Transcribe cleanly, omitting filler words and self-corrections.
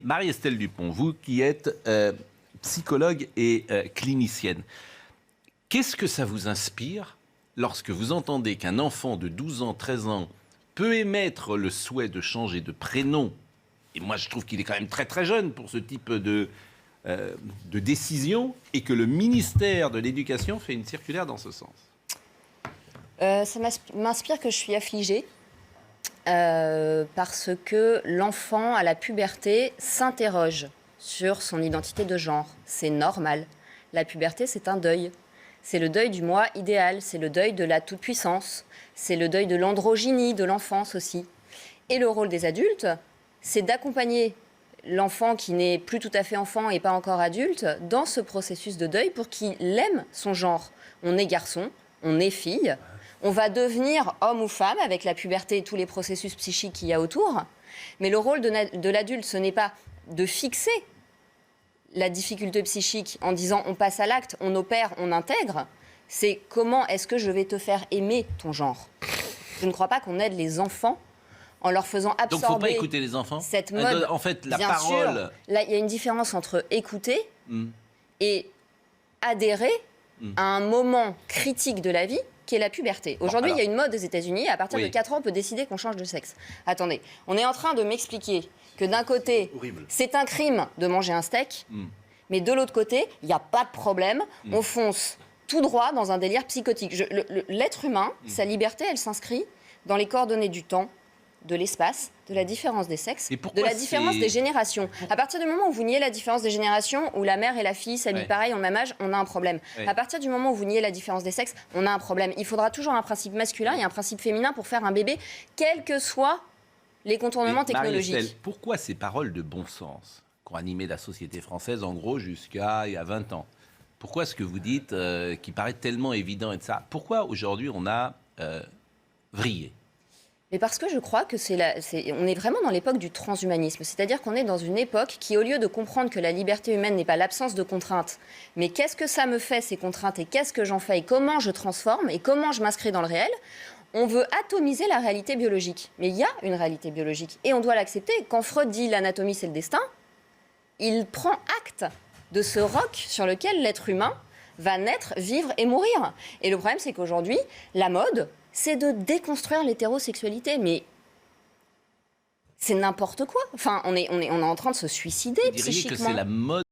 Marie-Estelle Dupont, vous qui êtes psychologue et clinicienne, qu'est-ce que ça vous inspire lorsque vous entendez qu'un enfant de 12 ans, 13 ans peut émettre le souhait de changer de prénom? Et moi, je trouve qu'il est quand même très très jeune pour ce type de décision, et que le ministère de l'Éducation fait une circulaire dans ce sens. Ça m'inspire que je suis affligée parce que l'enfant à la puberté s'interroge sur son identité de genre. C'est normal. La puberté, c'est un deuil. C'est le deuil du moi idéal, c'est le deuil de la toute-puissance, c'est le deuil de l'androgynie, de l'enfance aussi. Et le rôle des adultes, c'est d'accompagner l'enfant qui n'est plus tout à fait enfant et pas encore adulte dans ce processus de deuil pour qu'il aime son genre. On est garçon, on est fille, on va devenir homme ou femme avec la puberté et tous les processus psychiques qu'il y a autour. Mais le rôle de l'adulte, ce n'est pas de fixer la difficulté psychique en disant on passe à l'acte, on opère, on intègre. C'est comment est-ce que je vais te faire aimer ton genre. Je ne crois pas qu'on aide les enfants en leur faisant absorber. Donc, il ne faut pas écouter les enfants. Cette mode. En fait, la bien parole. Sûr, là, il y a une différence entre écouter et adhérer à un moment critique de la vie qui est la puberté. Aujourd'hui, il y a une mode aux États-Unis. À partir de 4 ans, on peut décider qu'on change de sexe. Attendez, on est en train de m'expliquer que d'un côté, c'est un crime de manger un steak, mais de l'autre côté, il n'y a pas de problème. On fonce tout droit dans un délire psychotique. L'être humain, sa liberté, elle s'inscrit dans les coordonnées du temps, de l'espace, de la différence des sexes, de la différence des générations. À partir du moment où vous niez la différence des générations, où la mère et la fille s'habillent pareil, en même âge, on a un problème. À partir du moment où vous niez la différence des sexes, on a un problème. Il faudra toujours un principe masculin et un principe féminin pour faire un bébé, quels que soient les contournements technologiques. Pourquoi ces paroles de bon sens qui ont animé la société française, en gros, jusqu'à il y a 20 ans? Pourquoi ce que vous dites, qui paraît tellement évident et de ça, pourquoi aujourd'hui on a vrillé? Mais parce que je crois que on est vraiment dans l'époque du transhumanisme. C'est-à-dire qu'on est dans une époque qui, au lieu de comprendre que la liberté humaine n'est pas l'absence de contraintes, mais qu'est-ce que ça me fait, ces contraintes, et qu'est-ce que j'en fais, et comment je transforme, et comment je m'inscris dans le réel, on veut atomiser la réalité biologique. Mais il y a une réalité biologique, et on doit l'accepter. Quand Freud dit l'anatomie, c'est le destin, il prend acte de ce roc sur lequel l'être humain va naître, vivre et mourir. Et le problème, c'est qu'aujourd'hui, la mode, c'est de déconstruire l'hétérosexualité, mais c'est n'importe quoi. Enfin, on est en train de se suicider psychiquement. Vous diriez que c'est la mode